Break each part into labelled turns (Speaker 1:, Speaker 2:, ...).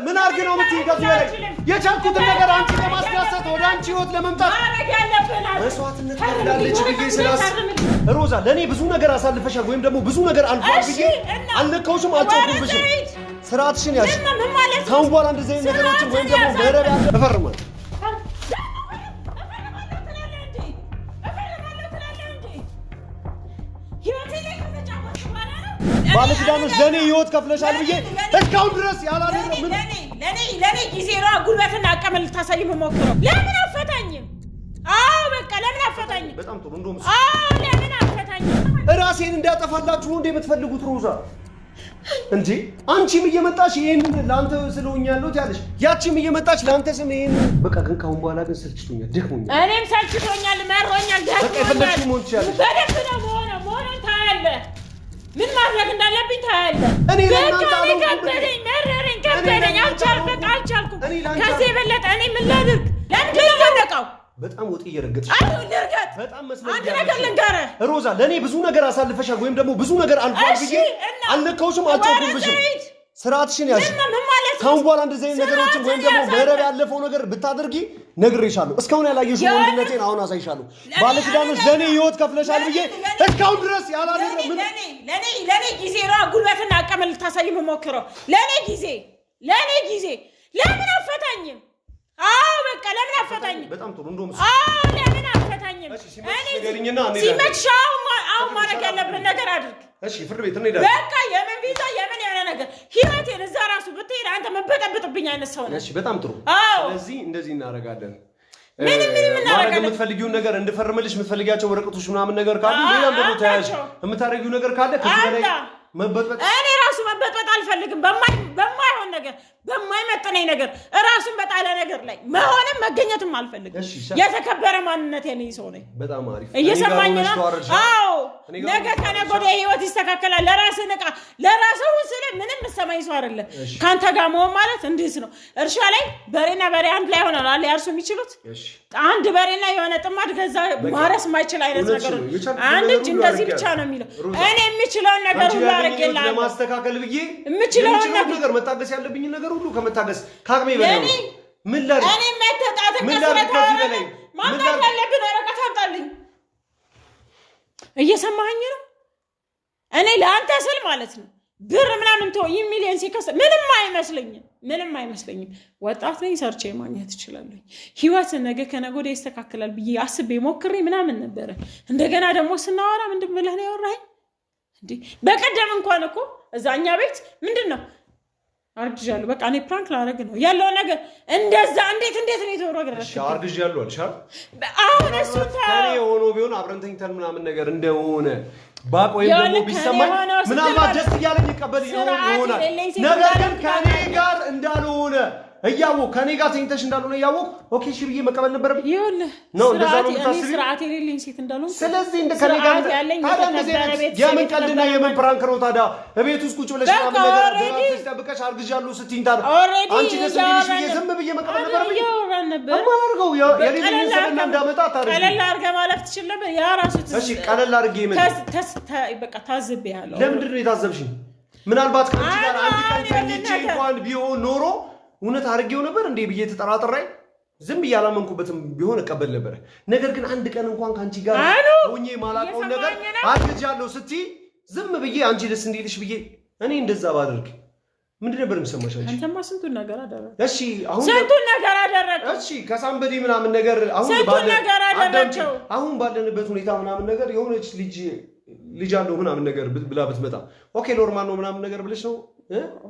Speaker 1: ምን አርግ ነው የምትይኝ? ከዚህ በላይ የቻልኩትን ነገር አንቺ ለማስደሰት ወደ አንቺ ህይወት ለመምጣት መስዋዕትነት ከፍላለች ብዬ ስላስብ ሮዛ ለኔ ብዙ ነገር አሳልፈሻል ወይም ደግሞ ብዙ ነገር አልፏል ብዬ አልነካውሽም አልጮህኩብሽም ስርዓትሽን ያዥ ካሁን በኋላ እንደዚህ አይነት ነገሮችን ወይም ደግሞ በረብ ያለ እፈርማለሁ ባለትዳሮች ለኔ ህይወት ከፍለሻል ብዬ እስካሁን ድረስ ያላደረኩ ምን
Speaker 2: ለኔ ጊዜ ነው ጉልበትና አቀመል ታሳይ መሞክረው ለምን አፈታኝም በቃ ለምን አፈታኝም
Speaker 1: በጣም ጥሩ እንደውም
Speaker 2: ለምን አፈታኝም
Speaker 1: ራሴን እንዳጠፋላችሁ ነው የምትፈልጉት ሮዛ እንጂ አንቺም እየመጣሽ ይሄን ላንተ ስለሆኛለሁ ያለሽ ያቺም እየመጣች ላንተ ስም ይሄን በቃ ግን ካሁን በኋላ ግን ሰልችቶኛል ደክሞኛል
Speaker 2: እኔም ሰልችቶኛል መሮኛል
Speaker 1: በቃ የፈለግሽው ሞት ያለሽ
Speaker 2: በደንብ ነው ሞራን ታያለ ምን ማድረግ እንዳለብኝ ታያለ
Speaker 1: እኔ ለእናንተ
Speaker 2: ከበደኝ መረረኝ ከበደኝ አልቻልኩም ከዚህ የበለጠ እኔ ምን ላድርግ ለምን ልወደቀው
Speaker 1: በጣም ወጥ እየረገጥሽ
Speaker 2: ልርገጥ
Speaker 1: በጣም መስለኝ
Speaker 2: አንተ ነገር ልንገርህ
Speaker 1: ሮዛ ለኔ ብዙ ነገር አሳልፈሻል ወይም ደግሞ ብዙ ነገር አልፏል ብዬ አልነካውሽም አልጮህኩብሽም ስርዓትሽን ያዥ ካሁን በኋላ እንደዚህ አይነት ነገሮችን ወይም ደግሞ በረብ ያለፈው ነገር ብታደርጊ ነግሬሻለሁ እስካሁን ያላየሽው ወንድነቴን አሁን አሳይሻለሁ ባለትዳሮች ለኔ ህይወት ከፍለሻል ብዬ እስካሁን ድረስ ያላደረ ምን
Speaker 2: ለኔ ጊዜ ነው ጉልበትና አቀመል ታሳይ መሞክረው ለኔ ጊዜ ለምን አፈታኝም በቃ ለምን አፈታኝም
Speaker 1: በጣም ጥሩ እንደውም
Speaker 2: ለምን አፈታኝም ሲመችሽ አሁን ማድረግ ያለብን ነገር አድርግ
Speaker 1: እሺ ፍርድ ቤት እንሄዳለን
Speaker 2: በቃ የምን ቪዛ የምን የሆነ ነገር ህይወቴን እዛ ራሱ ብትሄድ አንተ መበጠብጥብኝ አይነት ሰው ነህ
Speaker 1: እሺ በጣም ጥሩ ስለዚህ እንደዚህ እናደርጋለን
Speaker 2: ምን እናደርጋለን
Speaker 1: የምትፈልጊውን ነገር እንድፈርምልሽ የምትፈልጊያቸው ወረቀቶች ምናምን ነገር ካሉ ሌላም ደግሞ ተያያዥ የምታደርጊው ነገር ካለ ከዚህ በላይ መበጥበጥ
Speaker 2: እኔ ራሱ መበጥበጥ አልፈልግም በማይሆን ነገር በማይመጥነኝ ነገር ራሱን በጣለ ነገር ላይ መሆንም መገኘትም አልፈልግም የተከበረ ማንነት ያለኝ ሰው ነኝ
Speaker 1: በጣም አሪፍ
Speaker 2: እየሰማኝ ነው ነገ ከነገ ወዲያ ህይወት ይስተካከላል ለራስህ ንቃ ለራስህ ስለ ምንም ሰማይ ሰው አይደለም ካንተ ጋር መሆን ማለት እንዴት ነው እርሻ ላይ በሬና በሬ አንድ ላይ ሆነው አይደል ያርሱ የሚችሉት አንድ በሬና የሆነ ጥማድ ገዛ ማረስ ማይችል አይነት ነገር አንድ እጅ እንደዚህ ብቻ ነው የሚለው እኔ የምችለው ነገር ሁሉ አረጋለሁ
Speaker 1: ለማስተካከል ብዬ
Speaker 2: የምችለው
Speaker 1: ነገር መታገስ ያለብኝ ነገር ሁሉ ከመታገስ ካቅሜ በላይ ነው ምን ላድርግ
Speaker 2: እኔ መተጣጣ ከዚህ በላይ ማንታት ያለብን ወረቀት አምጣልኝ እየሰማኸኝ ነው እኔ ለአንተ ስል ማለት ነው ብር ምናምን ተው ሚሊዮን ሲከስ ምንም አይመስለኝም ወጣት ነኝ ሰርቼ ማግኘት እችላለሁ ህይወት ነገ ከነገ ወዲያ ይስተካከላል ብዬ አስቤ ሞክሬ ምናምን ነበር እንደገና ደግሞ ስናወራ ምንድን ብለህ ነው ያወራኸኝ እንዴ በቀደም እንኳን እኮ እዛኛ ቤት ምንድነው አርግዣለሁ በቃ እኔ ፕራንክ ላደርግ ነው ያለው ነገር እንደዛ እንዴት ነው የተወረገረሽ
Speaker 1: አርግዣለሁ አልሻል
Speaker 2: አሁን እሱ
Speaker 1: ታኔ ሆኖ ቢሆን አብረን ተኝተን ምናምን ነገር እንደሆነ ባቆይ ደግሞ ቢሰማኝ ምናልባት ደስ እያለኝ ይቀበል ይሆናል ነገር ግን ከኔ ጋር እንዳልሆነ እያወቅ ከኔ ጋር ተኝተሽ እንዳልሆነ እያወቅ ኦኬ እሺ ብዬ መቀበል ነበረብኝ
Speaker 2: ይኸውልህ
Speaker 1: ነው እንደዛ ነው የምታስቢው
Speaker 2: ስርዓት የሌለኝ ሴት እንዳልሆንኩ
Speaker 1: ስለዚህ እንደ ከኔ ጋር የምን ቀልድና የምን ፕራንክ ነው ታዲያ እቤት ውስጥ ቁጭ ብለሽ ምናምን ነገር ተስተብቀሽ አርግዣለሁ ስትይኝ ታዲያ አንቺ ደስ ይልሽ ብዬ ዝም ብዬ መቀበል ነበረብኝ አማርገው የሌለኝ ሰበና እንዳመጣ ታዲያ
Speaker 2: ቀለል አድርገህ ማለፍ ትችል ነበር ያ ራሱ
Speaker 1: እሺ ቀለል አድርጌ ምን
Speaker 2: በቃ ታዝቤያለሁ
Speaker 1: ለምንድን ነው የታዘብሽኝ ምናልባት ከአንቺ ጋር አንድ ቀን ተኝቼ እንኳን ቢሆን ኖሮ እውነት አርጌው ነበር እንዴ ብዬ ተጠራጥራይ ዝም ብያላመንኩበትም ቢሆን እቀበል ነበር ነገር ግን አንድ ቀን እንኳን ካንቺ ጋር ሆኜ ማላቀው ነገር አርግጃለሁ ስትይ ዝም ብዬ አንቺ ደስ እንዲልሽ ብዬ እኔ እንደዛ ባደርግ ምንድን ነበር የምሰማሽ አንቺ
Speaker 2: አንተማ ስንቱን ነገር አደረክ
Speaker 1: እሺ አሁን
Speaker 2: ስንቱን ነገር አደረክ
Speaker 1: እሺ ከሳምበዲ ምናምን ነገር አሁን ባለንበት ሁኔታ ምናምን ነገር የሆነች ልጅ አለው ምናምን ነገር ብላ ብትመጣ ኦኬ ኖርማል ነው ምናምን ነገር ብለሽ ነው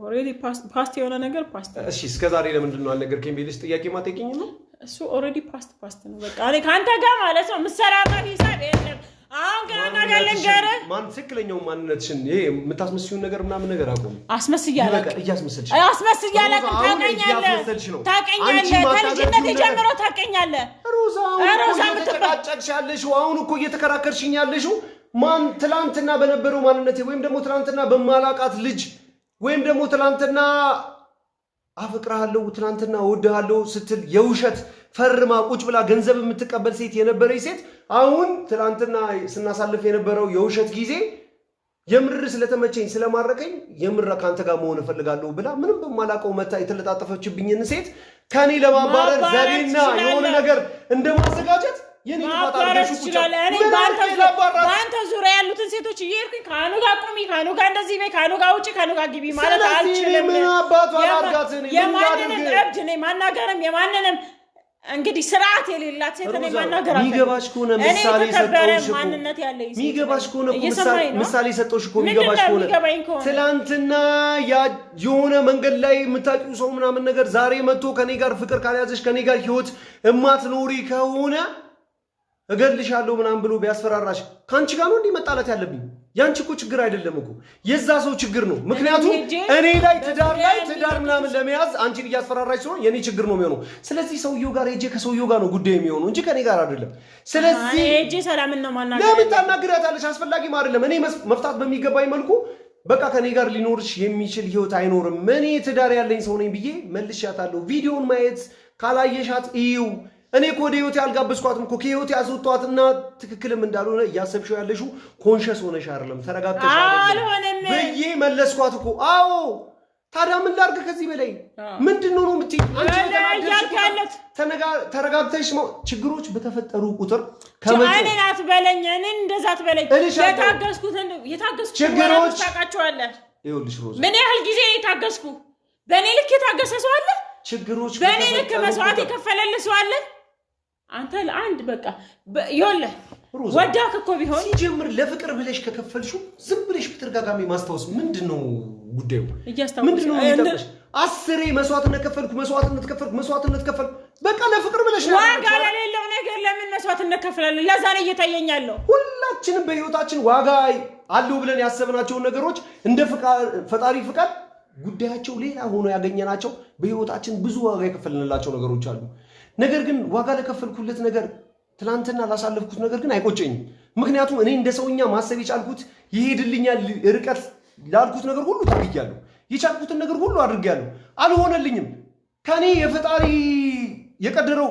Speaker 2: ኦሬዲ ፓስት የሆነ ነገር ፓስት
Speaker 1: እሺ እስከ ዛሬ ለምንድን ነው አልነገርከኝ ቢልሽ ጥያቄ ማጠይቀኝ ነው
Speaker 2: እሱ ኦሬዲ ፓስት ነው በቃ እኔ ካንተ ጋር ማለት ነው ምሰራራ ሂሳብ የለም አሁን ገና ነገር ልንገርህ
Speaker 1: ማን ትክክለኛው ማንነትሽን ይሄ የምታስመስዩን ነገር ምናምን ነገር አቆም
Speaker 2: አስመስያለሁ
Speaker 1: በቃ እያስመሰልሽ
Speaker 2: ታውቀኛለህ ከልጅነት ጀምሮ ታውቀኛለህ
Speaker 1: ሮዛ ምትጨቃጨቅሻለሽ አሁን እኮ እየተከራከርሽኝ ያለሽው ማን ትላንትና በነበረው ማንነቴ ወይም ደግሞ ትላንትና በማላቃት ልጅ ወይም ደግሞ ትላንትና አፈቅራለሁ ትላንትና ወድሃለሁ ስትል የውሸት ፈርማ ቁጭ ብላ ገንዘብ የምትቀበል ሴት የነበረች ሴት አሁን ትላንትና ስናሳልፍ የነበረው የውሸት ጊዜ የምር ስለተመቸኝ ስለማረከኝ የምር ካንተ ጋር መሆን እፈልጋለሁ ብላ ምንም በማላውቀው መታ የተለጣጠፈችብኝን ሴት ከኔ ለማባረር ዘዴና የሆነ ነገር እንደማዘጋጀት የኔ
Speaker 2: ማባረር ይችላል። እኔ ባንተ ዙሪያ ያሉትን ሴቶች እየሄድኩኝ ካኑ ጋር ቁሚ፣ ካኑ ጋር እንደዚህ በይ፣ ካኑ ጋር ውጪ፣ ካኑ ጋር ግቢ ማለት አልችልም።
Speaker 1: ምን አባቷ አላርጋት ነው
Speaker 2: የማንንም እብድ ነኝ ማናገርም የማንንም እንግዲህ ስርዓት የሌላት ሴት ነኝ ማናገር አልፈልግም።
Speaker 1: ሚገባሽ ከሆነ ምሳሌ ሰጠውሽ እኮ
Speaker 2: ማንነት ያለኝ
Speaker 1: ሚገባሽ ከሆነ ምሳሌ ሰጠውሽ እኮ ሚገባሽ ከሆነ ትላንትና የሆነ መንገድ ላይ የምታውቂው ሰው ምናምን ነገር ዛሬ መጥቶ ከኔ ጋር ፍቅር ካልያዘሽ ከኔ ጋር ህይወት እማትኖሪ ከሆነ እገልሻለሁ ምናምን ብሎ ቢያስፈራራሽ ካንቺ ጋር ነው እንዴ መጣላት ያለብኝ? ያንቺ እኮ ችግር አይደለም እኮ የዛ ሰው ችግር ነው። ምክንያቱም እኔ ላይ ትዳር ምናምን ለመያዝ አንቺን እያስፈራራሽ ሲሆን የኔ ችግር ነው የሚሆነው። ስለዚህ ሰውየው ጋር ሄጄ ከሰውየው ጋር ነው ጉዳይ የሚሆነው እንጂ ከኔ ጋር አይደለም። ስለዚህ
Speaker 2: ሄጄ ሰላምን ነው ማናገር።
Speaker 1: ለምን ታናግራታለሽ? አስፈላጊም አይደለም። እኔ መፍታት በሚገባኝ መልኩ በቃ ከኔ ጋር ሊኖርሽ የሚችል ህይወት አይኖርም። እኔ ትዳር ያለኝ ሰው ነኝ ብዬ መልሻታለሁ። ቪዲዮን ማየት ካላየሻት እዩ። እኔ እኮ ወደ ህይወት ያልጋበዝኳትም እኮ ከህይወት ያስወጣትና ትክክልም እንዳልሆነ እያሰብሽው ያለሽው ኮንሸስ ሆነሽ አይደለም ተረጋግተሽ አይደለም ብዬ መለስኳት እኮ። አዎ ታዲያ ምን ላድርግ? ከዚህ በላይ ምንድነው ነው የምትይ? ተረጋግተሽ ችግሮች በተፈጠሩ ቁጥር
Speaker 2: እኔን አትበለኝ፣ እኔን እንደዛ አትበለኝ። የታገስኩት ችግሮች ታውቃቸዋለህ።
Speaker 1: ይኸውልሽ ሮዛ
Speaker 2: ምን ያህል ጊዜ የታገስኩ በእኔ ልክ የታገሰ ሰው አለ?
Speaker 1: ችግሮች
Speaker 2: በእኔ ልክ መስዋዕት የከፈለልህ ሰው አለ? አንተ ለአንድ በቃ ይኸውልህ ወዳክ እኮ ቢሆን
Speaker 1: ሲጀምር ለፍቅር ብለሽ ከከፈልሽው ዝም ብለሽ በተደጋጋሚ ማስታወስ ምንድነው ጉዳዩ? ምንድነው የሚጠቅምሽ? አስሬ መስዋዕትነት ከፈልኩ በቃ ለፍቅር ብለሽ ነው።
Speaker 2: ዋጋ ለሌለው ነገር ለምን መስዋዕትነት ከፈላለህ? ለዛ ነው እየታየኛለሁ።
Speaker 1: ሁላችንም በህይወታችን ዋጋ አለው ብለን ያሰብናቸውን ነገሮች እንደ ፈጣሪ ፍቃድ ጉዳያቸው ሌላ ሆኖ ያገኘናቸው በህይወታችን ብዙ ዋጋ የከፈልንላቸው ነገሮች አሉ። ነገር ግን ዋጋ ለከፈልኩለት ነገር ትላንትና ላሳለፍኩት ነገር ግን አይቆጨኝም። ምክንያቱም እኔ እንደ ሰውኛ ማሰብ የቻልኩት ይሄድልኛል ርቀት ላልኩት ነገር ሁሉ ታግያለሁ። የቻልኩትን ነገር ሁሉ አድርጌያለሁ። አልሆነልኝም። ከኔ የፈጣሪ የቀደረው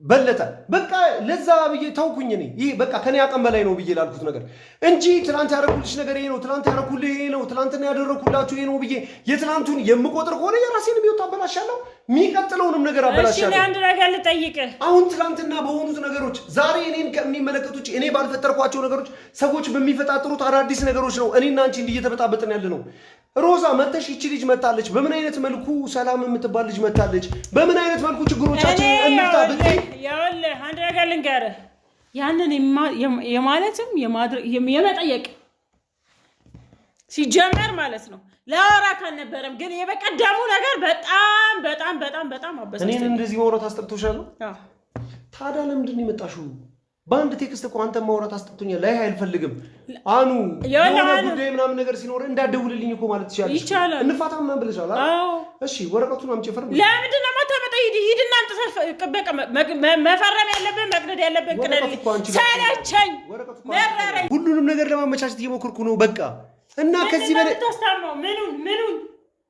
Speaker 1: በለጠ። በቃ ለዛ ብዬ ታውኩኝ። እኔ ይሄ በቃ ከኔ አቅም በላይ ነው ብዬ ላልኩት ነገር እንጂ ትላንት ያደረኩልሽ ነገር ይሄ ነው፣ ትላንት ያደረኩልህ ይሄ ነው፣ ትላንትና ያደረኩላችሁ ይሄ ነው ብዬ የትላንቱን የምቆጥር ከሆነ የራሴን ህይወት አበላሻለሁ፣ የሚቀጥለውንም ነገር አበላሻለሁ።
Speaker 2: እሺ አንድ ነገር ልጠይቅህ።
Speaker 1: አሁን ትላንትና በሆኑት ነገሮች ዛሬ እኔን ከሚመለከቱት እኔ ባልፈጠርኳቸው ነገሮች ሰዎች በሚፈጣጥሩት አዳዲስ ነገሮች ነው እኔና አንቺ እንዲህ እየተበጣበጥን ያለ ነው። ሮዛ መተሽ ይቺ ልጅ መታለች። በምን አይነት መልኩ ሰላም የምትባል ልጅ መታለች? በምን አይነት መልኩ ችግሮቻችን እንፍታ ብትይ
Speaker 2: ይኸውልህ አንድ ነገር ልንገርህ። ያንን የማለትም የመጠየቅ ሲጀመር ማለት ነው ለአወራክ አልነበረም። ግን የበቀደሙ ነገር በጣም አበሳጨኝ።
Speaker 1: እኔን እንደዚህ ማውራት አስጠልቶሻል? ታዲያ ለምንድን ነው የመጣሽው? በአንድ ቴክስት እኮ አንተ ማውራት አስጠልቶኛል። ላይ አልፈልግም አኑ የሆነ ጉዳይ ምናምን ነገር ሲኖር እንዳትደውልልኝ እኮ ማለት
Speaker 2: ይቻላል።
Speaker 1: እንፋታ ምናምን ብለሻል አይደል? እሺ ወረቀቱን አምጪ ፈርም።
Speaker 2: ለምንድን ነው የማታመጣ? ሂድና በቃ መፈረም ያለብን መቅደድ ያለብን ቅደድ። ሰለቸኝ፣ መረረኝ።
Speaker 1: ሁሉንም ነገር ለማመቻቸት እየሞከርኩ ነው በቃ። እና ከዚህ በላይ
Speaker 2: ተስታማው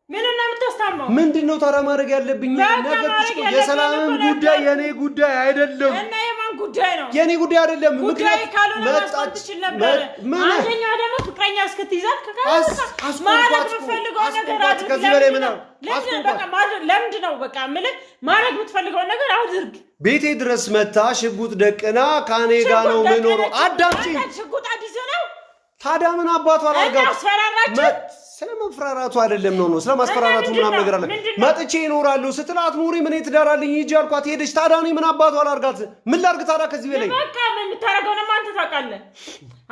Speaker 2: ምን ነው የምታስታማው?
Speaker 1: ምንድነው ታዲያ ማድረግ ያለብኝ? ነገርኩሽ እኮ የሰላምን ጉዳይ የኔ ጉዳይ አይደለም።
Speaker 2: እና የማን ጉዳይ ነው?
Speaker 1: የኔ ጉዳይ አይደለም።
Speaker 2: ምክንያት ካልሆነ መስጠት ትችል ነበር። አንደኛ ደግሞ ፍቅረኛ እስክትይዛት ማለት የምትፈልገው ነገር አድርግ።
Speaker 1: ከዚህ በላይ ምን ነው?
Speaker 2: ለምንድን ነው በቃ የምልህ ማድረግ የምትፈልገው ነገር አድርግ።
Speaker 1: ቤቴ ድረስ መታ ሽጉጥ ደቅና ከኔ ጋር ነው የምኖረው። አዳምጪ።
Speaker 2: ሽጉጥ አዲስ ነው።
Speaker 1: ታዲያ ምን አባቷ አላርጋት?
Speaker 2: አስፈራራችሁ።
Speaker 1: ስለማስፈራራቱ አይደለም ነው ስለማስፈራራቱ ምናምን ነገር አለ። መጥቼ እኖራለሁ ስትላት ኑሪ ምን ትዳራልኝ ሂጂ አልኳት ሄደች። ታዲያ እኔ ምን አባቷ አላርጋት? ምን ላርግ ታዲያ ከዚህ በላይ?
Speaker 2: በቃ ምን የምታረገው ነው አንተ ታውቃለህ።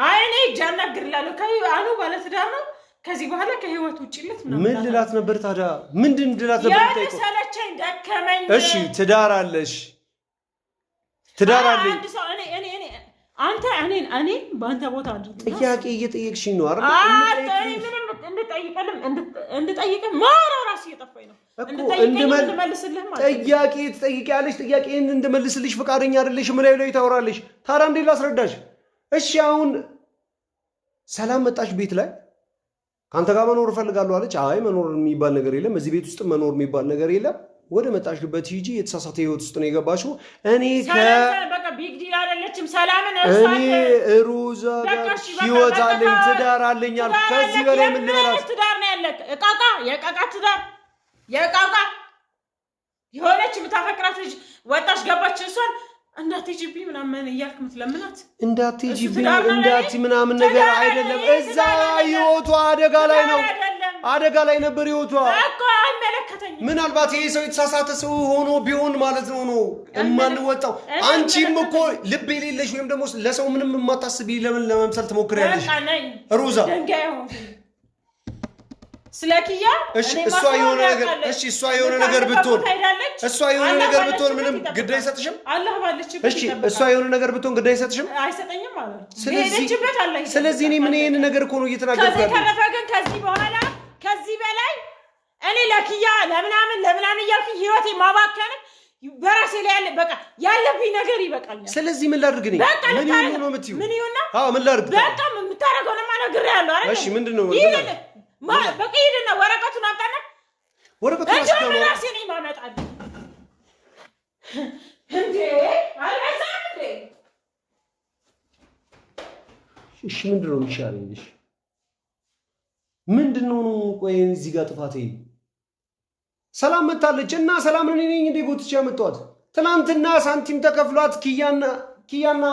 Speaker 2: አይ እኔ ጃናግርላለሁ አኑ ባለትዳር ነው። ከዚህ በኋላ ከህይወት ውጪለት
Speaker 1: ምን ልላት ነበር ታዲያ? ምንድን ልላት ነበር?
Speaker 2: ያ ሰለቸኝ ደከመኝ።
Speaker 1: እሺ ትዳር አለሽ? ትዳር አለኝ።
Speaker 2: አንድ ሰው እኔ አንተ እኔን በአንተ ቦታ አድርግ።
Speaker 1: ጥያቄ እየጠየቅሽኝ ነው አይደል?
Speaker 2: እንድጠይቅህ ማራው ራስ እየጠፋኝ ነው። እንድመልስልህ ማለት
Speaker 1: ጥያቄ ትጠይቂያለሽ። ጥያቄን እንድመልስልሽ ፈቃደኛ አይደለሽ። ምን ላይ ታወራለሽ? ታዲያ እንዴት ላስረዳሽ? እሺ አሁን ሰላም መጣሽ ቤት ላይ ካንተ ጋር መኖር እፈልጋለሁ አለች። አይ መኖር የሚባል ነገር የለም፣ እዚህ ቤት ውስጥ መኖር የሚባል ነገር የለም፣ ወደ መጣሽበት ሂጂ። የተሳሳተ ህይወት ውስጥ ነው የገባሽው። እኔ
Speaker 2: ቢግ ዲል አይደለችም። ሰላምን
Speaker 1: እኔ ሮዛ ጋር ህይወት አለኝ ትዳር አለኝ አልኩ። ከዚህ በላይ ምን ልበላት?
Speaker 2: ትዳር ነው ያለክ እቃቃ የቃቃ ትዳር የቃቃ የሆነች የምታፈቅራት ልጅ ወጣች ገባች እሷን እንዳትጂቢ ምናምን እያልክ ምትለምናት
Speaker 1: እንዳትጂቢ እንዳት ምናምን ነገር አይደለም። እዛ ህይወቷ አደጋ ላይ ነው። አደጋ ላይ ነበር ህይወቷ
Speaker 2: እኮ አይመለከተኝም።
Speaker 1: ምናልባት ይሄ ሰው የተሳሳተ ሰው ሆኖ ቢሆን ማለት ነው እማንወጣው። አንቺም እኮ ልብ የሌለሽ ወይም ደግሞ ለሰው ምንም የማታስቢ ለምን ለመምሰል ትሞክሪያለሽ ሮዛ? ስለኪያ እሷ የሆነ ነገር ብትሆን ምንም ግድ አይሰጥሽም።
Speaker 2: አላህ ባለችበት
Speaker 1: እሷ የሆነ ነገር ብትሆን ግድ አይሰጥሽም።
Speaker 2: አይሰጠኝም ማለት ነው።
Speaker 1: ስለዚህ እኔ ምን ይሄን ነገር እኮ ነው እየተናገርኩ ያለው።
Speaker 2: ከተረፈ ግን ከዚህ በኋላ ከዚህ በላይ እኔ ለኪያ ለምናምን እያልኩ ህይወቴ ማባከን በራሴ ላይ ያለ በቃ ያለብኝ ነገር ይበቃኛል።
Speaker 1: ስለዚህ ምን ላድርግ ነኝ? ምን ይሁን ነው የምትይው?
Speaker 2: ምን ይሁን ነው?
Speaker 1: አዎ ምን ላድርግ?
Speaker 2: በቃ የምታረገው ነው ማለት ያለው አይደል?
Speaker 1: እሺ ምንድነው?
Speaker 2: በቃ ሂድና ወረቀቱን አምጣና
Speaker 1: ወረቀቱን አስቀምጥ።
Speaker 2: ራሴ ነኝ ማመጣልህ እንዴ አልበዛም እንዴ?
Speaker 1: እሺ ምንድነው የሚሻለኝ? እሺ ምንድነው ነው? ቆይ እዚህ ጋር ጥፋቴ ሰላም መታለች እና ሰላም ነኝ እንዴ ጎትቼ ያመጣኋት። ትናንትና ሳንቲም ተከፍሏት ኪያና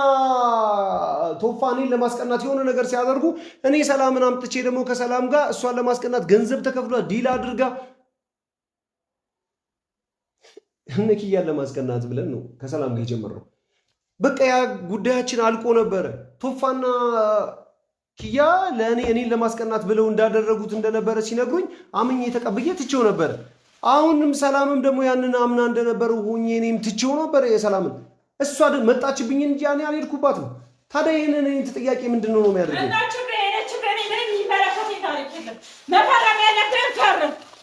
Speaker 1: ቶፋኔን ለማስቀናት የሆነ ነገር ሲያደርጉ እኔ ሰላምን አምጥቼ ደግሞ ከሰላም ጋር እሷን ለማስቀናት ገንዘብ ተከፍሏት ዲል አድርጋ እነ ኪያን ለማስቀናት ብለን ነው ከሰላም ጋር የጀመረው። በቃ ያ ጉዳያችን አልቆ ነበረ። ቶፋና ኪያ እኔን ለማስቀናት ብለው እንዳደረጉት እንደነበረ ሲነግሩኝ አምኜ ተቀብዬ ትቼው ነበረ። አሁንም ሰላምም ደግሞ ያንን አምና እንደነበረው ሆኜ እኔም ትቼው ነበረ የሰላምን። እሷ ደግሞ መጣችብኝ እንጂ እኔ አልሄድኩባትም። ታዲያ ይሄንን ጥያቄ ምንድነው ነው የሚያደርገው?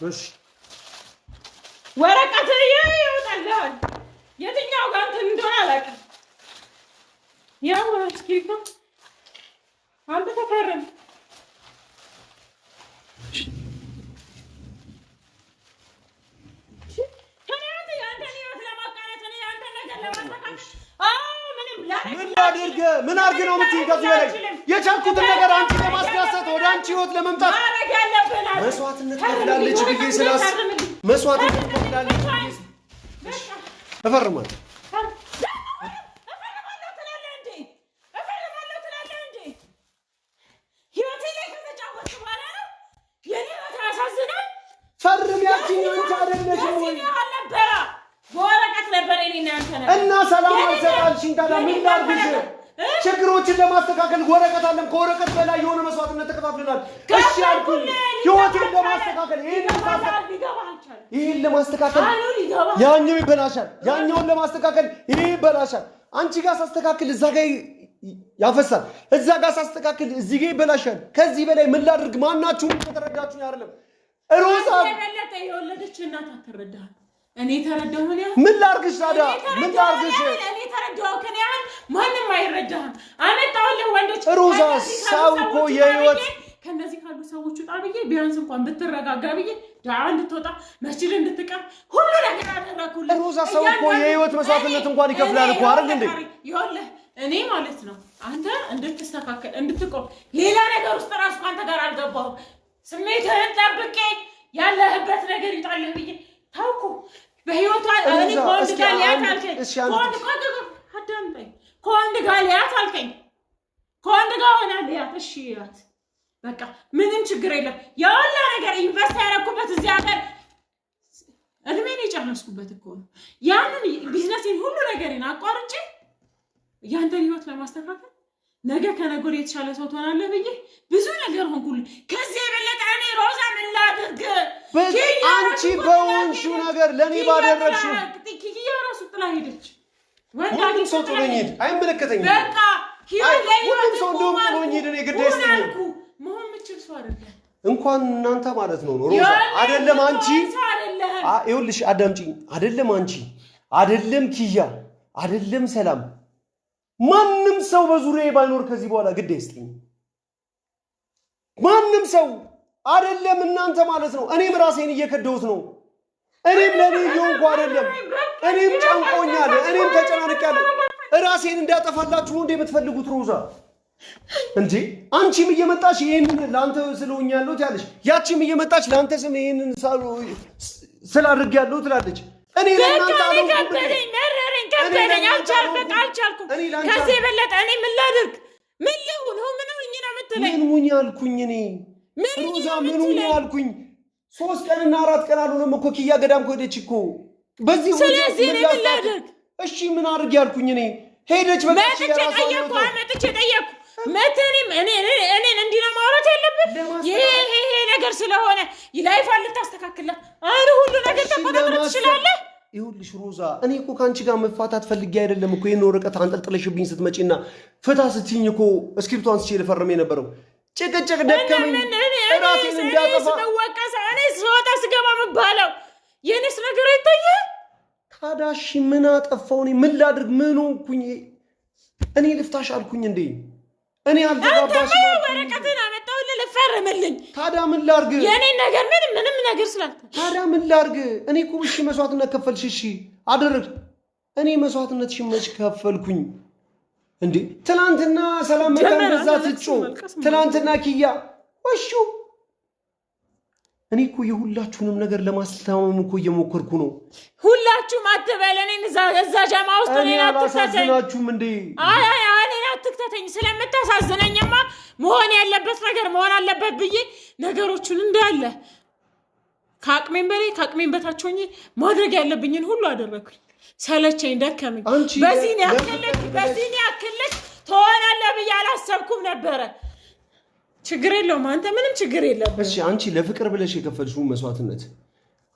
Speaker 1: እሺ
Speaker 2: ወረቀት ይወጣልሃል። የትኛው ጋር እንትን እንደሆነ አላውቅም። ያው እስኪ አንተ ተፈረም
Speaker 1: ምን አድርግ ነው የምትይኝ? ከዚህ በላይ የቻልኩትን ነገር አንቺ ለማስደሰት ወደ አንቺ ህይወት ለመምጣት መስዋዕትነት ከፍላለች ብዬ መስዋዕትነት ከፍላለች ብዬ እፈርማለሁ። ፈርም ያቺኝ አንቺ አይደለሽም ወይ?
Speaker 2: በወረቀት ነበር
Speaker 1: እና ሰላም አልሰጣልሽኝ። ታዲያ ምን ላድርግሽ? ችግሮችን ለማስተካከል ወረቀት አለም። ከወረቀት በላይ የሆነ መስዋዕትነት ተከፋፍለናል። እሺ አልኩኝ። ህይወትን ለማስተካከል ይሄን ለማስተካከል ያኛው ይበላሻል፣ ያኛውን ለማስተካከል ይሄ ይበላሻል። አንቺ ጋር ሳስተካክል እዛ ጋር ያፈሳል፣ እዛ ጋር ሳስተካክል እዚህ ጋር ይበላሻል። ከዚህ በላይ ምን ላድርግ? ማናችሁም ተረዳችሁኝ አይደለም? ሮዛ
Speaker 2: የበለጠ የወለደች እናት አትረዳህም። እኔ ተረዳሁ።
Speaker 1: ምን ላድርግሽ ታዲያ? ምን ላድርግሽ?
Speaker 2: እኔ ተረዳሁ። ከኔ ያህል ማንም አይረዳህም። አመጣሁልህ ወንዶች
Speaker 1: ሮዛ ሰው እኮ የህይወት
Speaker 2: ከነዚህ ካሉ ሰዎች ወጣ ብዬ ቢያንስ እንኳን ብትረጋጋ ብዬ ዳዓ እንድትወጣ መስጂድ እንድትቀር ሁሉ ነገር አደረኩልህ።
Speaker 1: ሮዛ ሰው እኮ የህይወት መስዋዕትነት እንኳን ይከፍላል እኮ አይደል እንዴ?
Speaker 2: ይኸውልህ እኔ ማለት ነው አንተ እንድትስተካከል እንድትቆም ሌላ ነገር ውስጥ ራሱ ካንተ ጋር አልገባሁም። ስሜትህን ጠብቄ ያለህበት ነገር ይጣልህ ብዬ ታውኩ። በህይወቷ እኔ ከወንድ ጋር ሊያት አልከኝ። ከወንድ ጋር ሊያት አልከኝ። ከወንድ ጋር ሆና ሊያት እሺ ያት በቃ ምንም ችግር የለም። የወላ ነገር ኢንቨስት ያደረኩበት እዚህ ሀገር እድሜን የጨረስኩበት እኮ ነው። ያንን ቢዝነሴን ሁሉ ነገሬን አቋርጬ ያንተን ህይወት ለማስተካከል ነገ ከነገ ወዲያ የተሻለ ሰው ትሆናለህ ብዬ ብዙ ነገር ሆንኩልህ። ከዚህ የበለጠ እኔ ሮዛ ምን ላድርግ?
Speaker 1: አንቺ በወንሹ ነገር ለኔ ባደረግሽው
Speaker 2: ኪያ ራሱ ጥላ ሄደች።
Speaker 1: ወንዳኝ ሰው ጥሎኝ ሄድ አይመለከተኝም።
Speaker 2: በቃ ህይወት ላይ
Speaker 1: ሁሉም ሰው እንደውም ጥሎኝ ሄድ። እኔ ግድ አይሰጠኝም።
Speaker 2: መሆን የምችል ሰው አይደለም።
Speaker 1: እንኳን እናንተ ማለት ነው ሮዛ አይደለም አንቺ ይኸውልሽ አዳምጪኝ። አይደለም አንቺ አይደለም ኪያ አይደለም ሰላም ማንም ሰው በዙሪያዬ ባይኖር ከዚህ በኋላ ግድ አይስጠኝ። ማንም ሰው አይደለም እናንተ ማለት ነው። እኔም ራሴን እየከደውት ነው። እኔም ለኔ እየሆንኩ አይደለም። እኔም ጨንቆኛል። እኔም ተጨናንቄያለሁ። ራሴን እንዳጠፋላችሁ እንዴ የምትፈልጉት ሮዛ? እንዴ አንቺም እየመጣች ይሄንን ላንተ ስለሆኛለሁ ትያለሽ፣ ያቺም እየመጣች ላንተ ስም ይሄንን ስላድርግ ያለው ትላለች። እኔ ለእናንተ
Speaker 2: ከበደኝ አልቻልኩም። ከዚህ የበለጠ እኔ ምን ላድርግ? ምን ልሁን? ምን ሁኝ ነው የምትለኝ?
Speaker 1: ምን ሁኝ አልኩኝ? እኔ ሮዛ ምን ሁኝ አልኩኝ? 3 ቀንና 4 ቀን አልሆነም እኮ ኪያ ገዳም ከሄደች እኮ በዚህ ሁሉ።
Speaker 2: ስለዚህ እኔ ምን ላድርግ?
Speaker 1: እሺ ምን አድርግ ያልኩኝ? እኔ ሄደች በቃ
Speaker 2: መጥቼ ጠየቅኩ። መተንም እኔን እንዲህ ነው ማውራት ያለብን? ይሄ ነገር ስለሆነ ላይፋን ልታስተካክላት አረ ሁሉ ነገር ተቆጣጥረህ ትችላለህ።
Speaker 1: ይኸውልሽ ሮዛ እኔ እኮ ከአንቺ ጋር መፋታት ፈልጌ አይደለም እኮ ይሄን ወረቀት አንጠልጥለሽብኝ ስትመጪና ፍታ ስትይኝ እኮ እስክሪፕቶ አንስቼ ልፈርም የነበረው። ጭቅጭቅ ደከመኝ። ራሴን እንዳጠፋ
Speaker 2: ወቀሳ እኔ ስወጣ ስገባ የምባለው የኔስ ነገር አይታየህ?
Speaker 1: ታዲያ እሺ ምን አጠፋው? እኔ ምን ላድርግ? ምን ሆንኩኝ? እኔ ልፍታሽ አልኩኝ እንዴ? እኔ አልተጋባሽ
Speaker 2: ወረቀትን አመጣሁልህ ልፈርምልኝ።
Speaker 1: ታዲያ ምን ላድርግ?
Speaker 2: የኔን ነገር ምንም ነገር ስላልኩ
Speaker 1: ታዲያ ምን ላድርግ? እኔ እኮ እሺ መስዋዕትነት ከፈልሽ፣ እሺ አደረግ። እኔ መስዋዕትነትሽን መች ከፈልኩኝ እንዴ? ትናንትና ሰላም መጣን በዛ ትጮ፣ ትናንትና ኪያ ወሹ። እኔ እኮ የሁላችሁንም ነገር ለማስተማመን እኮ እየሞከርኩ ነው።
Speaker 2: ሁላችሁም አትበል። እኔን እዛ ጃማ ውስጥ እኔን
Speaker 1: አታሳዝናችሁም እንዴ?
Speaker 2: አይ እኔን አትክተተኝ። ስለምታሳዝነኝማ መሆን ያለበት ነገር መሆን አለበት ብዬ ነገሮቹን እንዳለ ከአቅሜን በላይ ከአቅሜን በታች ሆኜ ማድረግ ያለብኝን ሁሉ አደረኩኝ። ሰለቸኝ፣ ደከመኝ። በዚህን ያክል ትሆናለህ ብዬ አላሰብኩም ነበረ። ችግር የለውም አንተ ምንም ችግር የለብህም።
Speaker 1: እሺ አንቺ ለፍቅር ብለሽ የከፈልሽውን መስዋዕትነት፣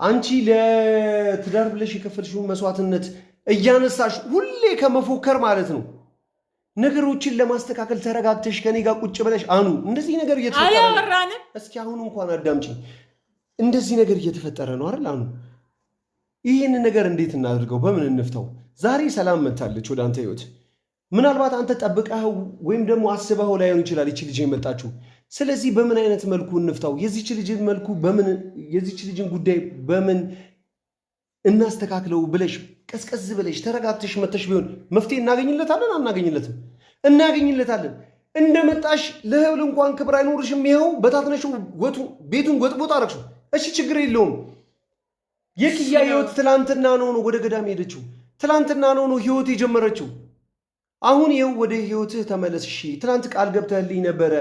Speaker 1: አንቺ ለትዳር ብለሽ የከፈልሽውን መስዋዕትነት እያነሳሽ ሁሌ ከመፎከር ማለት ነው ነገሮችን ለማስተካከል ተረጋግተሽ ከኔ ጋር ቁጭ ብለሽ አኑ እንደዚህ ነገር እየተፈጠረ ነው። እስኪ አሁን እንኳን አዳምጪኝ። እንደዚህ ነገር እየተፈጠረ ነው አይደል? አኑ ይህን ነገር እንዴት እናድርገው? በምን እንፍታው? ዛሬ ሰላም መታለች ወደ አንተ ህይወት። ምናልባት አንተ ጠብቀኸው ወይም ደግሞ አስበኸው ላይሆን ይችላል ይቺ ልጅ የመጣችው። ስለዚህ በምን አይነት መልኩ እንፍታው? የዚች ልጅን ጉዳይ በምን እናስተካክለው ብለሽ ቀስቀስ ብለሽ ተረጋግተሽ መተሽ ቢሆን መፍትሄ እናገኝለታለን። አናገኝለትም? እናገኝለታለን። እንደመጣሽ ለህብል እንኳን ክብር አይኖርሽም። ይኸው በታትነሽው ቤቱን ጎጥቦጥ አረግሽው። እሺ ችግር የለውም። የኪያ ህይወት ትላንትና ነው ወደ ገዳም ሄደችው። ትላንትና ነው ህይወት የጀመረችው። አሁን ይኸው ወደ ህይወትህ ተመለስ። እሺ ትላንት ቃል ገብተህልኝ ነበረ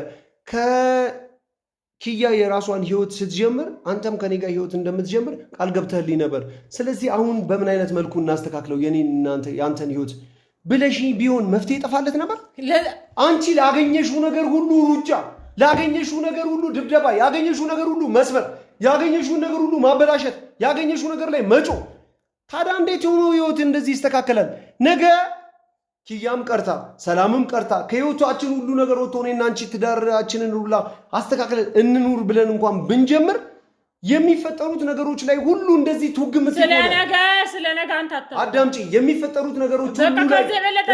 Speaker 1: ከኪያ የራሷን ህይወት ስትጀምር አንተም ከኔ ጋር ህይወት እንደምትጀምር ቃል ገብተህልኝ ነበር። ስለዚህ አሁን በምን አይነት መልኩ እናስተካክለው የአንተን ህይወት ብለሽ ቢሆን መፍትሄ ይጠፋለት ነበር። አንቺ ላገኘሽው ነገር ሁሉ ሩጫ፣ ላገኘሽው ነገር ሁሉ ድብደባ፣ ያገኘሽው ነገር ሁሉ መስበር፣ ያገኘሽው ነገር ሁሉ ማበላሸት፣ ያገኘሽው ነገር ላይ መጮ። ታዲያ እንዴት የሆነው ህይወት እንደዚህ ይስተካከላል? ነገ ኪያም ቀርታ ሰላምም ቀርታ ከህይወታችን ሁሉ ነገር ወጥቶ እኔና አንቺ ትዳራችንን ሁላ አስተካክለን እንኑር ብለን እንኳን ብንጀምር የሚፈጠሩት ነገሮች ላይ ሁሉ እንደዚህ ትውግም
Speaker 2: ስለነገ አንተ
Speaker 1: አዳምጪ። የሚፈጠሩት ነገሮች ሁሉ ላይ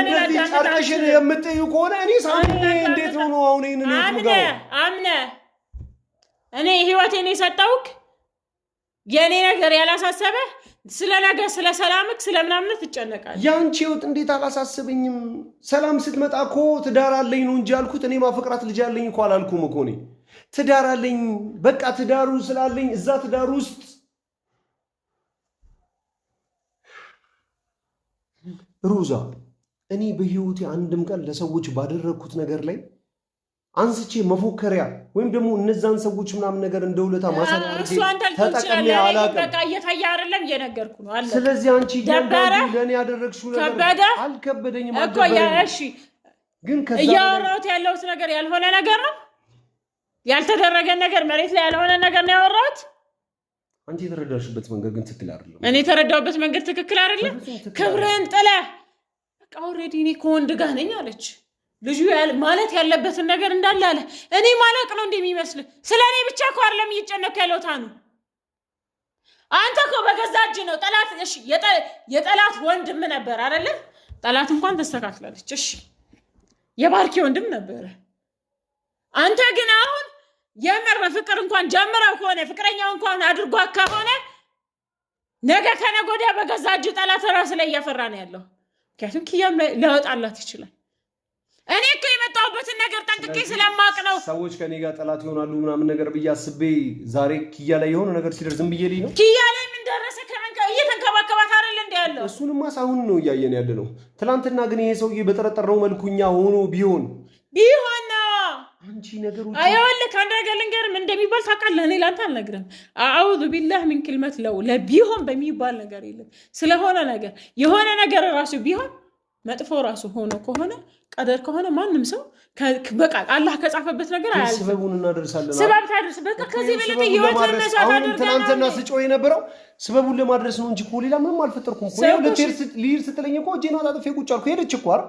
Speaker 1: እንደዚህ ጨርቅሽን የምትይው ከሆነ እኔ ሳምኔ እንዴት ነው አሁን ይሄንን
Speaker 2: አምነህ እኔ ህይወቴን የሰጠውክ የኔ ነገር ያላሳሰበ ስለነገ ስለ ሰላምክ ስለምናምን ትጨነቃለህ።
Speaker 1: ያንቺ ህይወት እንዴት አላሳሰበኝም? ሰላም ስትመጣ እኮ ትዳር አለኝ ነው እንጂ ያልኩት እኔ ማፈቅራት ልጅ አለኝ እኮ አላልኩም እኮ። እኔ ትዳር አለኝ በቃ ትዳሩ ስላለኝ እዛ ትዳር ውስጥ ሮዛ እኔ በህይወቴ አንድም ቀን ለሰዎች ባደረግኩት ነገር ላይ አንስቼ መፎከሪያ ወይም ደግሞ እነዛን ሰዎች ምናምን ነገር እንደውለታ ማሳያ ተጠቅሜ አላውቅም።
Speaker 2: በቃ እየታየ አይደለም እየነገርኩ ነው አለ።
Speaker 1: ስለዚህ አንቺ ለኔ ያደረግሽው ነገር አልከበደኝም
Speaker 2: እኮ እሺ፣ ግን እያወራሁት ያለሁት ነገር ያልሆነ ነገር ነው፣ ያልተደረገ ነገር መሬት ላይ ያልሆነ ነገር ነው ያወራሁት።
Speaker 1: አንቺ የተረዳሽበት መንገድ ግን ትክክል አይደለም።
Speaker 2: እኔ የተረዳሁበት መንገድ ትክክል አይደለም። ክብርህን ጥለህ በቃ ኦልሬዲ እኔ ከወንድ ጋር ነኝ አለች ልጁ ማለት ያለበትን ነገር እንዳለ አለ። እኔ ማለቅ ነው እንደሚመስል ስለ እኔ ብቻ እኮ አይደለም እየጨነኩ ያለው ታኑ። አንተ እኮ በገዛ እጅ ነው ጠላት። እሺ የጠላት ወንድም ነበር አይደለ? ጠላት እንኳን ተስተካክላለች። እሺ የባርኪ ወንድም ነበር። አንተ ግን አሁን የምር ፍቅር እንኳን ጀምረው ከሆነ ፍቅረኛው እንኳን አድርጓ ከሆነ ነገ ከነገ ወዲያ በገዛ እጅ ጠላት ራስ ላይ እያፈራ ነው ያለው። ምክንያቱም ኪያም ሊያወጣላት ይችላል። እኔ እኮ የመጣሁበትን ነገር ጠንቅቄ ስለማቅ ነው።
Speaker 1: ሰዎች ከኔ ጋር ጠላት ይሆናሉ ምናምን ነገር ብዬ አስቤ ዛሬ ኪያ ላይ የሆነ ነገር ሲደርስ ዝም ብዬ ልኝ ነው።
Speaker 2: ኪያ ላይ ምን ደረሰ? እየተንከባከባት አይደል እንዴ ያለው?
Speaker 1: እሱንማ ሳሁን ነው እያየን ያለ ነው። ትናንትና ግን ይሄ ሰውዬ በጠረጠረው መልኩኛ ሆኖ ቢሆን አንቺ ነገሮች
Speaker 2: አይወል ካንተ ነገር ልንገርም እንደሚባል ታውቃለህ። እኔ ላንተ አልነግርም። አዑዙ ቢላህ ሚን ክልመት ለቢሆን በሚባል ነገር የለም። ስለሆነ ነገር የሆነ ነገር ራሱ ቢሆን መጥፎ ራሱ ሆኖ ከሆነ ቀደር ከሆነ ማንም ሰው በቃ አላህ ከጻፈበት ነገር አያልፍም።
Speaker 1: ስበቡን እናደርሳለን።
Speaker 2: ስበብ ታድርስ። በቃ ከዚህ በለጠ ህይወትን መስዋዕት አድርገናል።
Speaker 1: ትናንትና ስጮህ የነበረው ስበቡን ለማድረስ ነው እንጂ ሌላ ምንም አልፈጠርኩም እኮ። ይኸው ልትሄድ ስትለኝ እኮ እጄን አጣጥፌ ቁጭ አልኩ። ሄደች እኮ አይደል?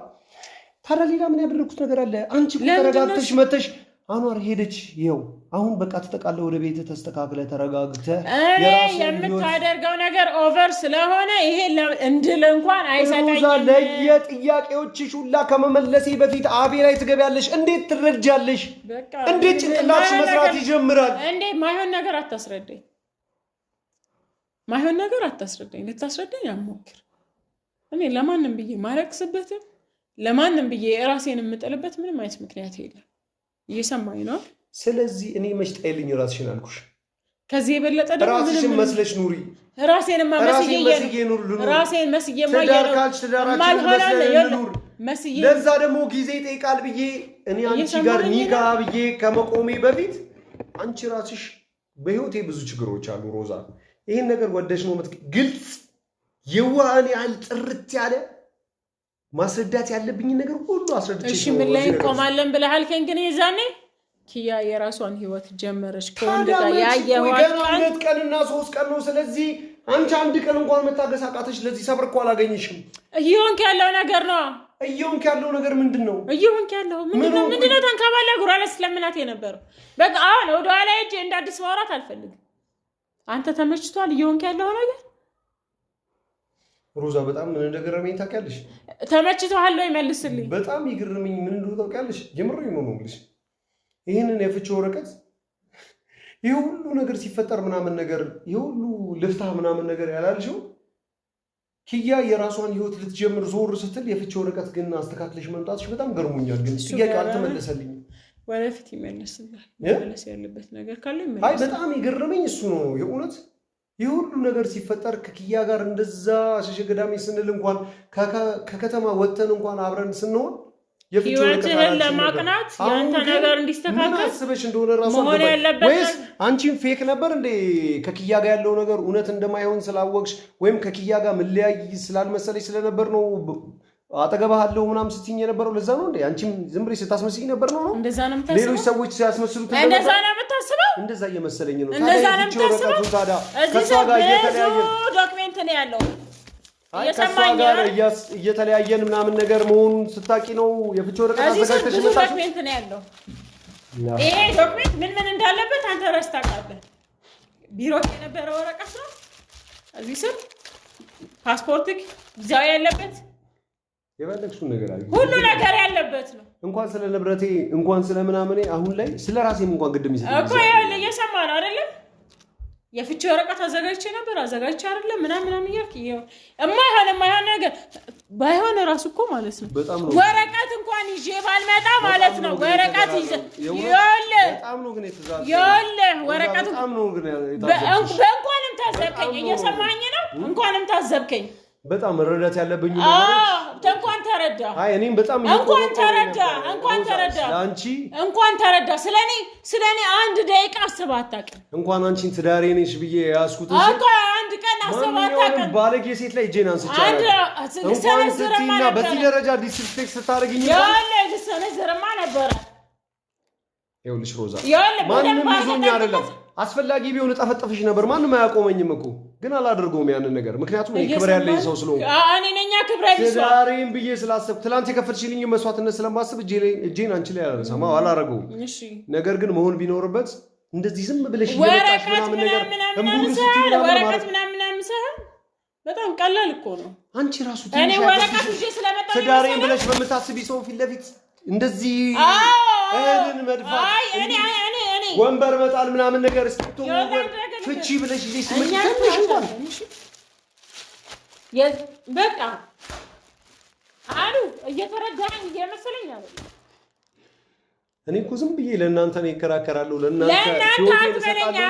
Speaker 1: ታዲያ ሌላ ምን ያደረኩት ነገር አለ? አንቺ እኮ ተረጋግተሽ መተሽ አኗር ሄደች። ይኸው አሁን በቃ ተጠቃለህ ወደ ቤት ተስተካክለህ ተረጋግተህ
Speaker 2: የምታደርገው ነገር ኦቨር ስለሆነ ይሄ እንድል እንኳን አይሰጠኝም።
Speaker 1: ለየጥያቄዎችሽ ሁላ ከመመለሴ በፊት አቤ ላይ ትገቢያለሽ። እንዴት ትረጃለሽ? እንዴት ጭንቅላትሽ መስራት ይጀምራል?
Speaker 2: እንዴት ማይሆን ነገር አታስረዳኝ። ማይሆን ነገር አታስረዳኝ። ልታስረዳኝ አትሞክር። እኔ ለማንም ብዬ ማረክስበትም ለማንም ብዬ ራሴን የምጥልበት ምንም አይነት ምክንያት የለም። እየሰማኝ ነው።
Speaker 1: ስለዚህ እኔ መሽጣይልኝ ራስሽን አልኩሽ።
Speaker 2: ከዚህ የበለጠ ደግሞ
Speaker 1: ራስሽን መስለሽ ኑሪ።
Speaker 2: ራሴን መስዬ መስዬ
Speaker 1: ለዛ ደግሞ ጊዜ ይጠይቃል ብዬ እኔ አንቺ ጋር ኒካ ብዬ ከመቆሜ በፊት አንቺ ራስሽ በህይወቴ ብዙ ችግሮች አሉ ሮዛ። ይሄን ነገር ወደሽ ነው ግልጽ የዋህን ያህል ጥርት ያለ ማስረዳት ያለብኝ ነገር ሁሉ አስረድቼ
Speaker 2: እሺ ምን ላይ ቆማለን ብለሃል? ግን የዛኔ ኪያ የራሷን ህይወት ጀመረች ከወንድ ጋር
Speaker 1: ያየዋት ቀንና 3 ቀን ነው። ስለዚህ አንቺ አንድ ቀን እንኳን መታገስ አቃተሽ። ለዚህ ሰብር እኮ አላገኘሽም።
Speaker 2: እየሆንክ ያለው ነገር ነው።
Speaker 1: እየሆንክ ያለው ነገር ምንድነው?
Speaker 2: እየሆንክ ያለው ምንድነው? ተንከባለ ጉራለ ስለምናት የነበረው በቃ አሁን ወደ ኋላ ሂጅ እንደ አዲስ ማውራት አልፈልግም። አንተ ተመችቷል እየሆንክ ያለው ነገር?
Speaker 1: ሮዛ በጣም ምን እንደገረመኝ ታውቂያለሽ?
Speaker 2: ተመችቷል ወይ መልስልኝ።
Speaker 1: በጣም ይገርመኝ ምን እንደሆነ ታውቂያለሽ? የምሬን ነው እንግሊዝ ይሄንን የፍቺ ወረቀት ይሄ ሁሉ ነገር ሲፈጠር ምናምን ነገር ይሄ ሁሉ ልፍታ ምናምን ነገር ያላልሽው ኪያ የራሷን ህይወት ልትጀምር ዞር ስትል የፍቺ ወረቀት ግን አስተካክለሽ መምጣትሽ በጣም ገርሞኛል። ግን ጥያቄ አልተመለሰልኝም።
Speaker 2: ወደፊት ይመለስልሃል። መመለስ ያለበት ነገር ካለ ይመለስ።
Speaker 1: አይ በጣም ይገርመኝ እሱ ነው የእውነት የሁሉ ነገር ሲፈጠር ከኪያ ጋር እንደዛ ሸሸገዳሚ ስንል እንኳን ከከተማ ወጥተን እንኳን አብረን ስንሆን
Speaker 2: ህይወትህን ለማቅናት ያንተ ነገር እንዲስተካከል
Speaker 1: አስበሽ እንደሆነ ራሱ ወይስ አንቺን ፌክ ነበር እንዴ? ከኪያ ጋር ያለው ነገር እውነት እንደማይሆን ስላወቅሽ ወይም ከኪያ ጋር መለያይ ስላልመሰለሽ ስለነበር ነው አጠገባለሁ ምናምን ስትይኝ የነበረው? ለዛ ነው እንዴ? አንቺም ዝም ብለሽ ስታስመስይ ነበር ነው?
Speaker 2: እንደዛ ነው የምታስበው?
Speaker 1: ሌሎች ሰዎች ሲያስመስሉት ነበር።
Speaker 2: እንደዛ ነው የምታስበው?
Speaker 1: እንደዛ እየመሰለኝ ነው።
Speaker 2: እንደዛ ነው የምታስበው?
Speaker 1: ታዲያ
Speaker 2: ከሷ ጋር ዶክመንት ነው ያለው።
Speaker 1: እየሰማኝ ጋር እየተለያየን ምናምን ነገር መሆኑን ስታቂ ነው የፍቺ ወረቀት አዘጋጅተሽ መጣሽ?
Speaker 2: ዶክመንት ነው ያለው። ይሄ ዶክመንት ምን እንዳለበት አንተ ራስህ ታውቃለህ። ቢሮ የነበረ ወረቀት ነው። እዚህ ስም ፓስፖርትክ ቪዛው ያለበት
Speaker 1: የፈለግሽውን ነገር አይ
Speaker 2: ሁሉ ነገር ያለበት ነው።
Speaker 1: እንኳን ስለ ንብረቴ እንኳን ስለ ምናምኔ አሁን ላይ ስለ ራሴም እንኳን ግድም ይሰጣል
Speaker 2: እኮ ያለ እየሰማህ ነው አይደል? የፍቺ ወረቀት አዘጋጅቼ ነበር አዘጋጅቼ አይደለም ምናምን እያልክ የማይሆን ነገር ባይሆን ራሱ እኮ ማለት ነው ወረቀት እንኳን ይዤ ባልመጣ ማለት ነው ወረቀት ይዤ
Speaker 1: በጣም ነው ግን የተዛዘ
Speaker 2: ወረቀት
Speaker 1: በጣም ነው ግን
Speaker 2: በእንኳንም ታዘብከኝ። እየሰማኸኝ ነው? እንኳንም ታዘብከኝ።
Speaker 1: በጣም መረዳት ያለብኝ
Speaker 2: እንኳን ተረዳ።
Speaker 1: አይ እኔም በጣም
Speaker 2: እንኳን ተረዳ። ስለኔ አንድ ደቂቃ አስበህ አታውቅም።
Speaker 1: እንኳን አንቺን ትዳሬ ነሽ ብዬ ያስኩት
Speaker 2: አንድ ቀን አስበህ አታውቅም።
Speaker 1: ባለጌ ሴት ላይ እጄን አንስቻለሁ። እንኳን ስትይና በዚህ ደረጃ ዲስሪስፔክት ስታደርጊኝ
Speaker 2: ልሰነዝርማ ነበረ።
Speaker 1: ይኸውልሽ ሮዛ ማንም ይዞኝ አይደለም። አስፈላጊ ቢሆን ጠፈጠፍሽ ነበር። ማንም አያቆመኝም እኮ ግን አላደርገውም ያንን ነገር። ምክንያቱም እኔ ክብር ያለኝ ሰው ስለሆንኩ
Speaker 2: እኔ ነኝ ክብር ያለኝ ሰው
Speaker 1: ዛሬም ብዬ ስላሰብኩ ትላንት የከፈልሽልኝ መስዋዕትነት ስለማስብ እጄን አንቺ ላይ አላነሳም፣ አላደርገውም። ነገር ግን መሆን ቢኖርበት እንደዚህ ዝም ብለሽ እየመጣሽ ምናምን ነገር
Speaker 2: ወረቀት ምናምን ሳይሆን በጣም ቀላል እኮ ነው።
Speaker 1: አንቺ ራሱ
Speaker 2: እኔ ወረቀት ይዤ ስለመጣሁ
Speaker 1: ትዳሬን ብለሽ በምታስቢ ሰው ፊት ለፊት እንደዚህ እህልን መድፋት
Speaker 2: እኔ
Speaker 1: ወንበር መጣል ምናምን ነገር እስክትወር ፍቺ ብለሽ ይዘሽ ትመጪ በቃ
Speaker 2: አሉ እየተረዳኝ እየመሰለኝ አለ
Speaker 1: እኔ እኮ ዝም ብዬ ለእናንተ ነው ይከራከራለሁ ለእናንተ
Speaker 2: ህይወቴን ሰጣለሁ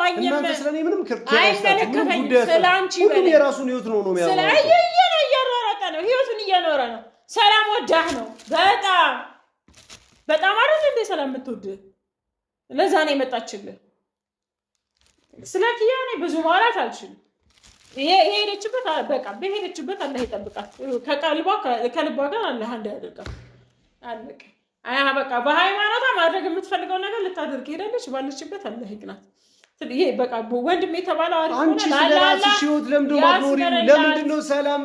Speaker 2: እንጂ እናንተ ስለኔ ምንም አይመለከተኝም ስላንቺ
Speaker 1: ሁሉም የራሱን ህይወት ነው የሚያወራው
Speaker 2: ስለየየነ እየኖረ ነው ህይወቱን እየኖረ ነው ሰላም ወዳህ ነው በጣም አይደል እንደ ሰላም የምትወድ ለዛ ነው የመጣችልህ ስለኪያ ነው ብዙ ማውራት አልችልም ሄደችበት በቃ በሄደችበት አላህ ይጠብቃት ከልቧ ጋር አላህ እንዳያደርጋት አለቀ በቃ በሃይማኖቷ ማድረግ የምትፈልገው ነገር ልታደርግ ሄዳለች ባለችበት አላህ ይቅናት ይሄ በቃ ወንድም የተባለው አሪፍ ሆነ
Speaker 1: አንቺ ስለራስሽ ህይወት ለምንድን ነው ሰላም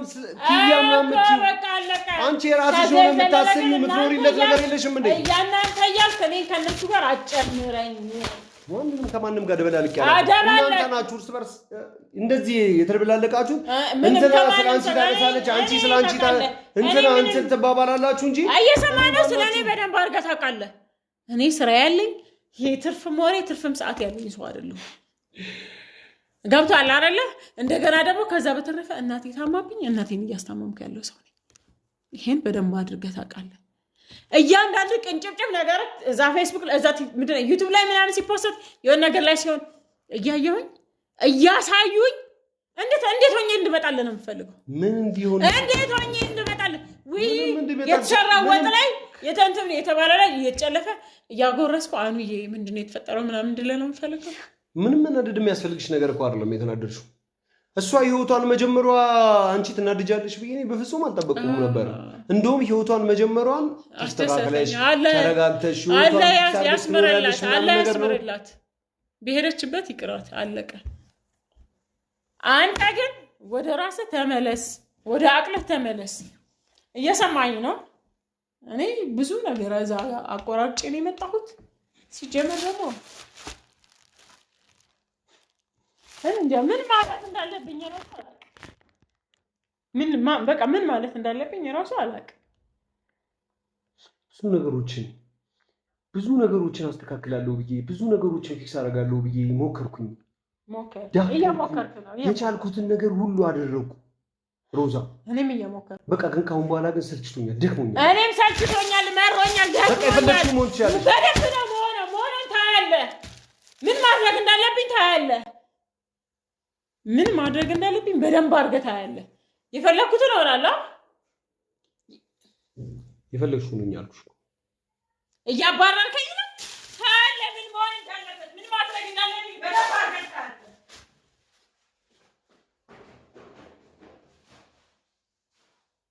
Speaker 1: ኪያም አምጥተው
Speaker 2: በቃ አለቀ
Speaker 1: አንቺ የራስሽ ሆነ የምታስቢው የምትኖሪለት ነገር የለሽም እንዴ
Speaker 2: ያናንተ ያልከ እኔ ከነሱ ጋር አጨምረኝ
Speaker 1: ወንድም ከማንም ጋር ደበላልቅ ያለ እናንተ ናችሁ እርስ በርስ እንደዚህ የተደበላለቃችሁ እንትና ስለአንቺ ታነሳለች አንቺ ስለአንቺ እንትን ትባባላላችሁ እንጂ
Speaker 2: አየሰማነው ስለኔ በደንብ አድርገህ ታውቃለህ እኔ ስራ ያለኝ ይሄ ትርፍም ወሬ ትርፍም ሰዓት ያለኝ ሰው አይደለም ገብቷል አይደለ እንደገና ደግሞ ከዛ በተረፈ እናቴ ታማብኝ እናቴን እያስታመምኩ ያለው ሰው ነኝ ይሄን በደንብ አድርገህ ታውቃለህ እያንዳንዱ ቅንጭብጭብ ነገር እዛ ፌስቡክ እዛ ምንድነው ዩቲዩብ ላይ ምናምን ሲፖስት የሆነ ነገር ላይ ሲሆን እያየሁኝ እያሳዩኝ እንዴት ሆኜ እንድመጣልህ ነው የምፈልገው
Speaker 1: ምን እንዲሆን
Speaker 2: እንዴት ሆኜ እንድመጣልህ ወይ የተሰራው ወጥ ላይ የተንተም የተባለ ላይ እየጨለፈ እያጎረስኩ አንዬ ምንድነው የተፈጠረው ምናምን እንድልህ ነው የምፈልገው
Speaker 1: ምንም መናደድ የሚያስፈልግሽ ነገር እኮ አይደለም የተናደድሽው እሷ ህይወቷን መጀመሯ አንቺ ትናደጃለሽ ብዬ እኔ በፍጹም አልጠበቅኩም ነበር እንደውም ህይወቷን መጀመሯን ተስተካክለሽ ተረጋግተሽ
Speaker 2: ያስመረላት በሄደችበት ይቅራት አለቀ አንተ ግን ወደ ራስህ ተመለስ ወደ አቅልህ ተመለስ እየሰማኝ ነው እኔ ብዙ ነገር እዛ አቆራጭ ነው የመጣሁት ሲጀመር ደግሞ እንዴ ምን ማለት እንዳለብኝ ራሱ አላውቅም ምን ማለት እንዳለብኝ ራሱ አላውቅም
Speaker 1: ብዙ ነገሮችን አስተካክላለሁ ብዬ ብዙ ነገሮችን ፊክስ አደርጋለሁ ብዬ ሞከርኩኝ
Speaker 2: እየሞከርክ ነው
Speaker 1: የቻልኩትን ነገር ሁሉ አደረኩ ሮዛ
Speaker 2: እኔም እየሞከርኩ
Speaker 1: በቃ ግን ካሁን በኋላ ግን ሰልችቶኛል ደክሞኛል
Speaker 2: እኔም ሰልችቶኛል መሮኛል
Speaker 1: በቃ የፈለግሽው መሆን ትችያለሽ
Speaker 2: በደንብ ነው መሆኑን ታያለህ ምን ማድረግ እንዳለብኝ ታያለህ ምን ማድረግ እንዳለብኝ በደንብ አድርገህ ታያለህ የፈለኩትን እሆናለሁ
Speaker 1: የፈለግሽው ነው ያልኩሽ
Speaker 2: እያባረርከኝ ነው ታያለህ ምን መሆን እንዳለበት ምን ማድረግ እንዳለብኝ በደንብ አድርገህ ታያለህ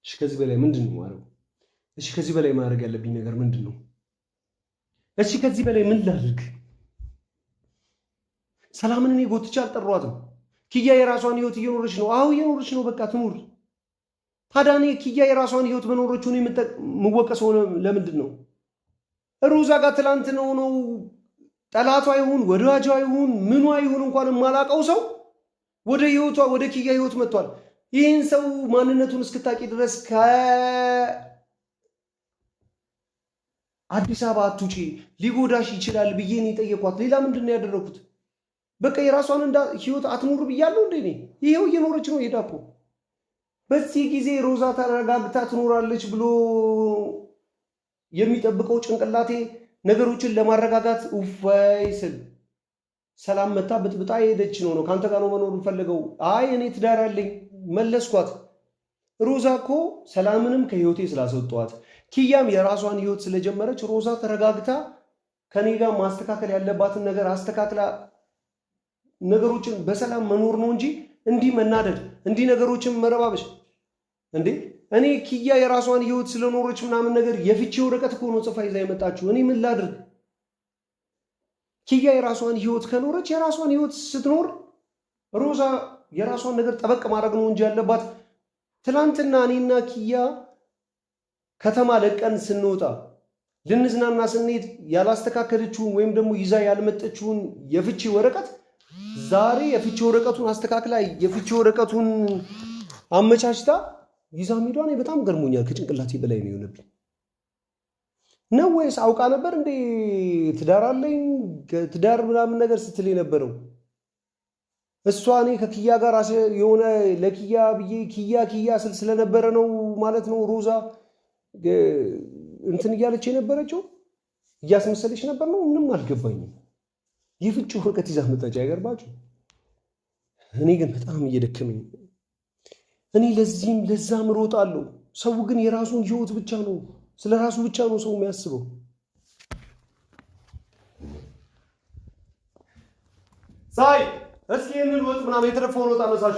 Speaker 1: እሺ ከዚህ በላይ ምንድነው ማድረግ እሺ ከዚህ በላይ ማድረግ ያለብኝ ነገር ምንድነው እሺ ከዚህ በላይ ምን ላድርግ ሰላምን እኔ ጎትቼ አልጠሯትም ኪያ የራሷን ህይወት እየኖረች ነው አው እየኖረች ነው በቃ ትኑር ታዳኔ ኪያ የራሷን ህይወት በኖረችው ነው የምወቀሰው ለምንድን ነው ሮዛ ጋር ትላንት ነው ጠላቷ ይሁን ወዳጇ ይሁን ምኗ ይሁን እንኳን የማላቀው ሰው ወደ ህይወቷ ወደ ኪያ ህይወት መጥቷል ይህን ሰው ማንነቱን እስክታቂ ድረስ ከአዲስ አበባ አትውጪ ሊጎዳሽ ይችላል ብዬ ነው የጠየኳት ሌላ ምንድን ነው ያደረኩት በቃ የራሷን ህይወት አትኑር ብያለሁ እንዴ ይሄው እየኖረች ነው ሄዳኮ በዚህ ጊዜ ሮዛ ተረጋግታ ትኖራለች ብሎ የሚጠብቀው ጭንቅላቴ ነገሮችን ለማረጋጋት ኡፋይስል ሰላም መታ ብጥብጣ ሄደች ነው ካንተ ጋር ነው መኖር ፈልገው አይ እኔ ትዳር አለኝ መለስኳት ሮዛኮ ሰላምንም ከህይወቴ ስላስወጣዋት ኪያም የራሷን ህይወት ስለጀመረች ሮዛ ተረጋግታ ከኔ ጋር ማስተካከል ያለባትን ነገር አስተካክላ ነገሮችን በሰላም መኖር ነው እንጂ እንዲህ መናደድ እንዲህ ነገሮችን መረባበሽ እንዴ እኔ ኪያ የራሷን ህይወት ስለኖረች ምናምን ነገር የፍቺ ወረቀት እኮ ነው ጽፋ ይዛ የመጣችው እኔ ምን ላድርግ ኪያ የራሷን ህይወት ከኖረች የራሷን ህይወት ስትኖር ሮዛ የራሷን ነገር ጠበቅ ማድረግ ነው እንጂ ያለባት ትላንትና እኔና ኪያ ከተማ ለቀን ስንወጣ ልንዝናና ስንሄድ ያላስተካከለችውን ወይም ደግሞ ይዛ ያልመጠችውን የፍቺ ወረቀት ዛሬ የፍቺ ወረቀቱን አስተካክላ የፍቺ ወረቀቱን አመቻችታ ይዛ ሄዷ ነው በጣም ገርሞኛል ከጭንቅላቴ በላይ ነው የሆነብኝ ነው ወይስ አውቃ ነበር እንዴ ትዳር አለኝ ትዳር ምናምን ነገር ስትል የነበረው እሷ እኔ ከኪያ ጋር የሆነ ለኪያ ብዬ ኪያ ስል ስለነበረ ነው ማለት ነው ሮዛ እንትን እያለች የነበረችው እያስመሰለች ነበር ነው። ምንም አልገባኝም። የፍቺ ወረቀት ይዛ መጣች። አይገርባችሁ? እኔ ግን በጣም እየደከመኝ፣ እኔ ለዚህም ለዛም እሮጣለሁ። ሰው ግን የራሱን ህይወት ብቻ ነው፣ ስለ ራሱ ብቻ ነው ሰው የሚያስበው። ሳይ እስኪ ይህንን ወጥ ምናምን የተረፈውን ወጥ አነሳሽ